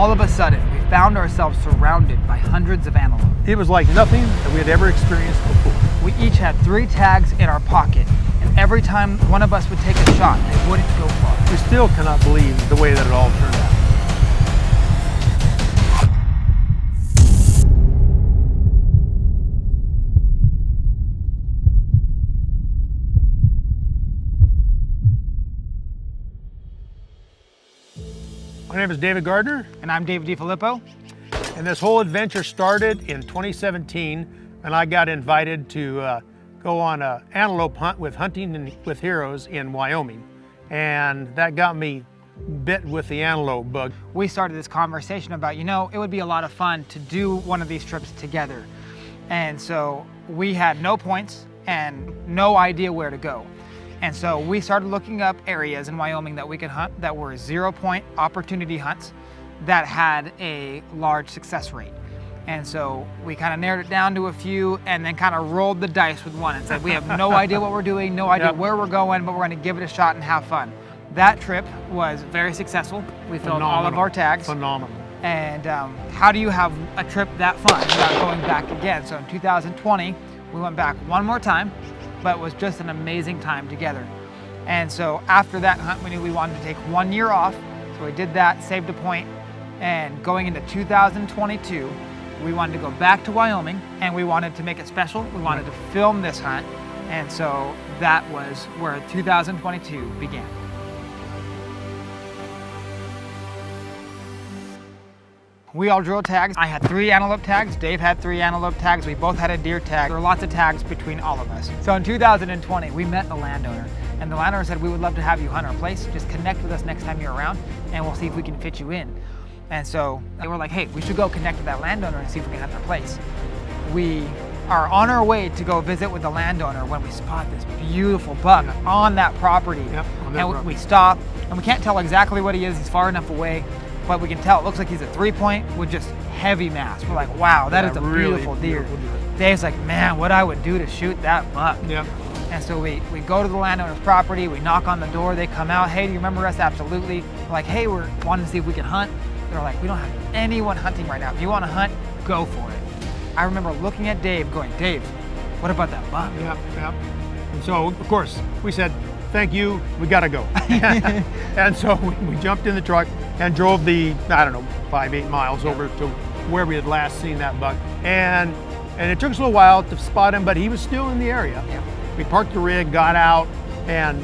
All of a sudden, we found ourselves surrounded by hundreds of antelope. It was like nothing that we had ever experienced before. We each had 3 tags in our pocket, and every time one of us would take a shot, it wouldn't go far. We still cannot believe the way that it all turned out. My name is David Gardner. And I'm David DeFillipo. And this whole adventure started in 2017, and I got invited to go on an antelope hunt with Hunting with Heroes in Wyoming. And that got me bit with the antelope bug. We started this conversation about, it would be a lot of fun to do one of these trips together. And so we had no points and no idea where to go. And so we started looking up areas in Wyoming that we could hunt that were 0-point opportunity hunts that had a large success rate. And so we kind of narrowed it down to a few and then kind of rolled the dice with one and said, we have no idea what we're doing, no idea where we're going, but we're going to give it a shot and have fun. That trip was very successful. We filled all of our tags. Phenomenal. And how do you have a trip that fun without going back again? So in 2020, we went back one more time, but it was just an amazing time together. And so after that hunt, we knew we wanted to take 1 year off. So we did that, saved a point, and going into 2022, we wanted to go back to Wyoming and we wanted to make it special. We wanted to film this hunt. And so that was where 2022 began. We all drilled tags. I had 3 antelope tags. Dave had 3 antelope tags. We both had a deer tag. There were lots of tags between all of us. So in 2020, we met the landowner, and the landowner said, we would love to have you hunt our place. Just connect with us next time you're around, and we'll see if we can fit you in. And so they were like, hey, we should go connect with that landowner and see if we can hunt our place. We are on our way to go visit with the landowner when we spot this beautiful buck on that property. We stop, and we can't tell exactly what he is. He's far enough away, but we can tell it looks like he's a 3-point with just heavy mass. We're like, wow, that is a really beautiful deer. Dave's like, man, what I would do to shoot that buck. And so we go to the landowner's property, we knock on the door, they come out, hey, do you remember us? Absolutely. We're like, hey, we're wanting to see if we can hunt. They're like, we don't have anyone hunting right now. If you want to hunt, go for it. I remember looking at Dave going, Dave, what about that buck? And so, of course, we said, thank you, we gotta go. And so we jumped in the truck and drove the, 5-8 miles over to where we had last seen that buck. And it took us a little while to spot him, but he was still in the area. We parked the rig, got out, and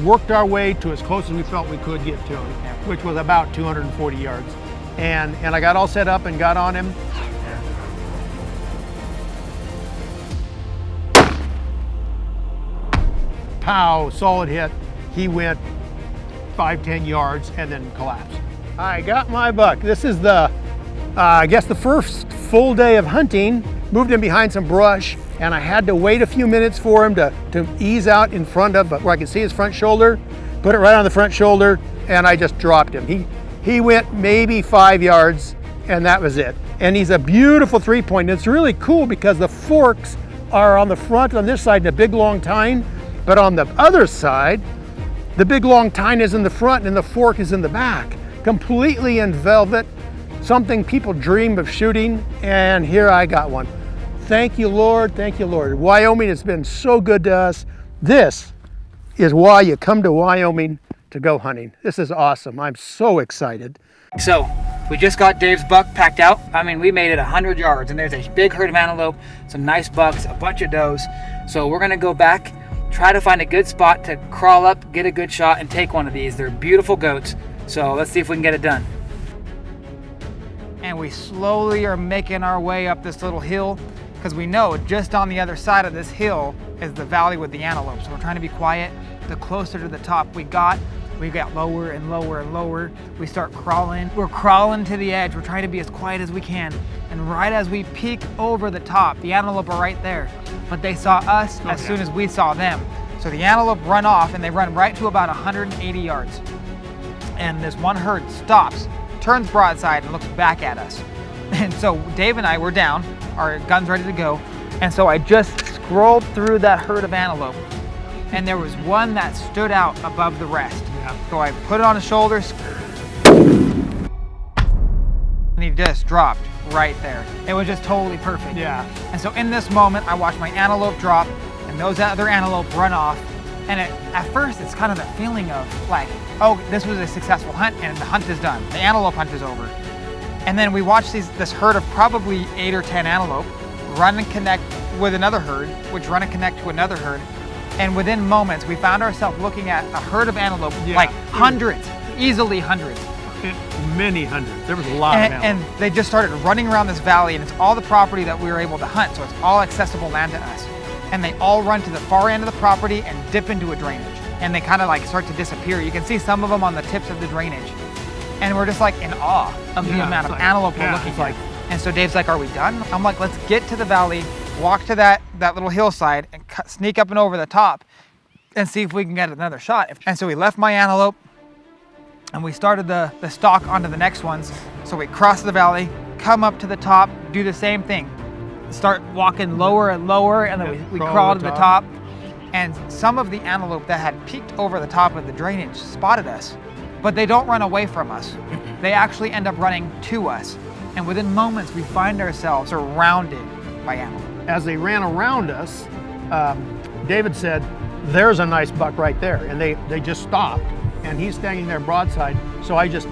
worked our way to as close as we felt we could get to him, which was about 240 yards. And I got all set up and got on him. Pow, solid hit. He went 5-10 yards and then collapsed. I got my buck. This is the, I guess the first full day of hunting. Moved him behind some brush, and I had to wait a few minutes for him to ease out in front of, where I could see his front shoulder, put it right on the front shoulder, and I just dropped him. He went maybe 5 yards, and that was it. And he's a beautiful 3-point. It's really cool because the forks are on the front on this side and a big long tine, but on the other side, the big long tine is in the front and the fork is in the back. Completely in velvet, something people dream of shooting, and here I got one. Thank you, Lord. Thank you, Lord. Wyoming has been so good to us. This is why you come to Wyoming to go hunting. This is awesome. I'm so excited. So we just got Dave's buck packed out. I mean, we made it 100 yards, and there's a big herd of antelope, some nice bucks, a bunch of does. So we're gonna go back, try to find a good spot to crawl up, get a good shot, and take one of these. They're beautiful goats. So let's see if we can get it done. And we slowly are making our way up this little hill because we know just on the other side of this hill is the valley with the antelope. So we're trying to be quiet. The closer to the top we got lower and lower and lower. We start crawling. We're crawling to the edge. We're trying to be as quiet as we can. And right as we peek over the top, the antelope are right there. But they saw us as soon as we saw them. So the antelope run off, and they run right to about 180 yards. And this one herd stops, turns broadside, and looks back at us. And so Dave and I were down, our guns ready to go. And so I just scrolled through that herd of antelope, and there was one that stood out above the rest. So I put it on his shoulders, just dropped right there. It was just totally perfect. Yeah. And so in this moment, I watched my antelope drop and those other antelope run off. And at first, it's kind of the feeling of like, oh, this was a successful hunt and the hunt is done. The antelope hunt is over. And then we watched this herd of probably 8 or 10 antelope run and connect with another herd, which run and connect to another herd. And within moments, we found ourselves looking at a herd of antelope, like hundreds, easily hundreds. Many hundreds. There was a lot of antelope. And they just started running around this valley, and it's all the property that we were able to hunt, so it's all accessible land to us. And they all run to the far end of the property and dip into a drainage. And they kind of like start to disappear. You can see some of them on the tips of the drainage. And we're just like in awe of the amount of antelope we're looking at. And so Dave's like, are we done? I'm like, let's get to the valley, walk to that little hillside and sneak up and over the top and see if we can get another shot. And so we left my antelope and we started the stalk onto the next ones. So we cross the valley, come up to the top, do the same thing. Start walking lower and lower, and then we crawl to the top. And some of the antelope that had peeked over the top of the drainage spotted us, but they don't run away from us. They actually end up running to us. And within moments, we find ourselves surrounded by antelope. As they ran around us, David said, there's a nice buck right there. And they just stopped, and he's standing there broadside. So I just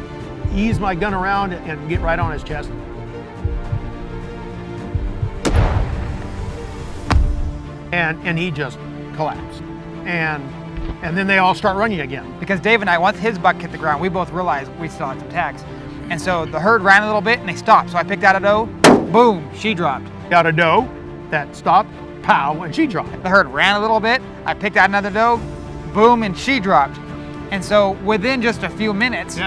ease my gun around and get right on his chest. And he just collapsed. And then they all start running again. Because Dave and I, once his buck hit the ground, we both realized we still had some tags. And so the herd ran a little bit and they stopped. So I picked out a doe, boom, she dropped. Got a doe that stopped, pow, and she dropped. The herd ran a little bit, I picked out another doe, boom, and she dropped. And so within just a few minutes,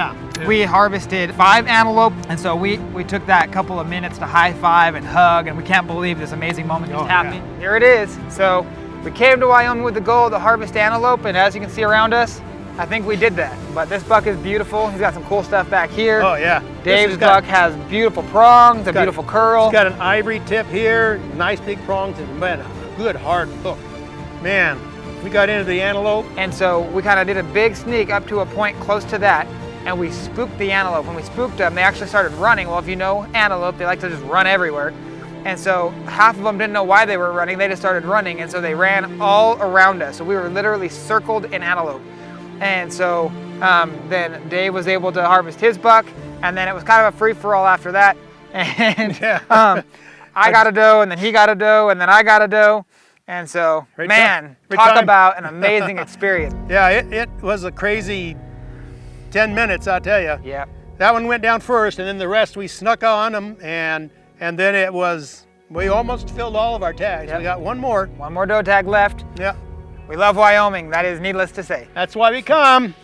we harvested 5 antelope. And so we took that couple of minutes to high five and hug, and we can't believe this amazing moment just happening. Yeah. Here it is. So we came to Wyoming with the goal to harvest antelope, and as you can see around us, I think we did that. But this buck is beautiful. He's got some cool stuff back here. Oh yeah. Dave's buck has beautiful prongs, a beautiful curl. He's got an ivory tip here, nice big prongs, and man, a good hard hook. Man, we got into the antelope. And so we kind of did a big sneak up to a point close to that, and we spooked the antelope. When we spooked them, they actually started running. Well, if you know antelope, they like to just run everywhere. And so half of them didn't know why they were running. They just started running, and so they ran all around us. So we were literally circled in antelope. And so then Dave was able to harvest his buck, and then it was kind of a free-for-all after that. And I got a doe, and then he got a doe, and then I got a doe. And so, talk about an amazing experience. Yeah, it was a crazy 10 minutes, I'll tell you. Yeah. That one went down first, and then the rest we snuck on them, and then it was, we almost filled all of our tags. Yep. We got one more. One more doe tag left. Yeah. We love Wyoming, that is needless to say. That's why we come.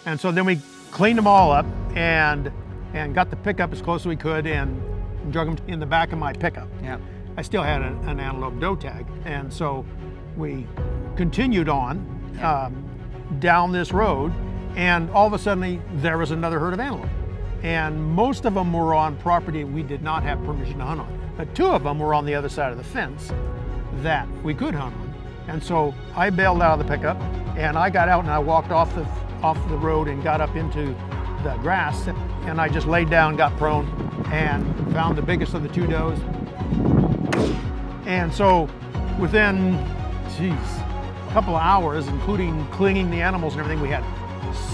And so then we cleaned them all up and got the pickup as close as we could and drug them in the back of my pickup. Yeah. I still had an antelope doe tag. And so we continued on down this road, and all of a sudden there was another herd of antelope. And most of them were on property we did not have permission to hunt on. But 2 of them were on the other side of the fence that we could hunt on. And so I bailed out of the pickup, and I got out and I walked off the road and got up into the grass, and I just laid down, got prone, and found the biggest of the 2 does. And so within, a couple of hours, including cleaning the animals and everything, we had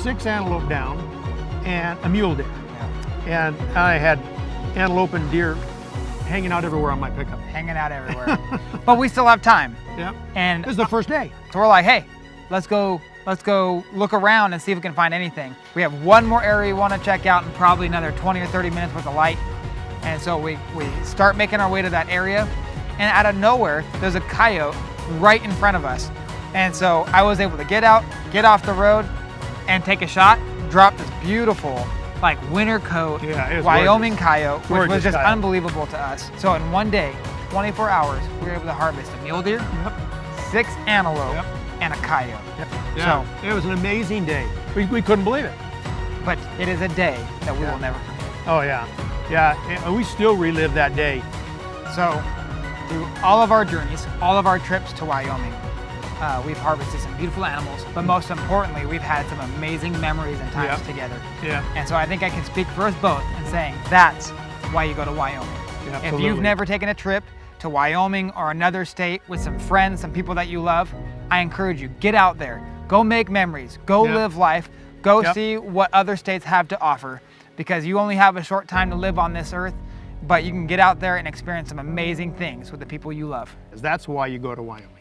6 antelope down and a mule deer. Yeah. And I had antelope and deer hanging out everywhere on my pickup. Hanging out everywhere. But we still have time. Yeah. And this is the first day. So we're like, hey, let's go look around and see if we can find anything. We have one more area we want to check out and probably another 20 or 30 minutes worth of light. And so we start making our way to that area, and out of nowhere, there's a coyote right in front of us. And so I was able to get out, get off the road, and take a shot, drop this beautiful, like winter coat, Wyoming coyote, which was just unbelievable to us. So in one day, 24 hours, we were able to harvest a mule deer, 6 antelope, and a coyote. Yeah. So it was an amazing day. We couldn't believe it. But it is a day that we will never forget. Oh yeah. Yeah, we still relive that day. So through all of our journeys, all of our trips to Wyoming, we've harvested some beautiful animals, but most importantly, we've had some amazing memories and times together. Yeah. And so I think I can speak for us both in saying that's why you go to Wyoming. Absolutely. If you've never taken a trip to Wyoming or another state with some friends, some people that you love, I encourage you, get out there, go make memories, go live life, go see what other states have to offer, because you only have a short time to live on this earth, but you can get out there and experience some amazing things with the people you love. That's why you go to Wyoming.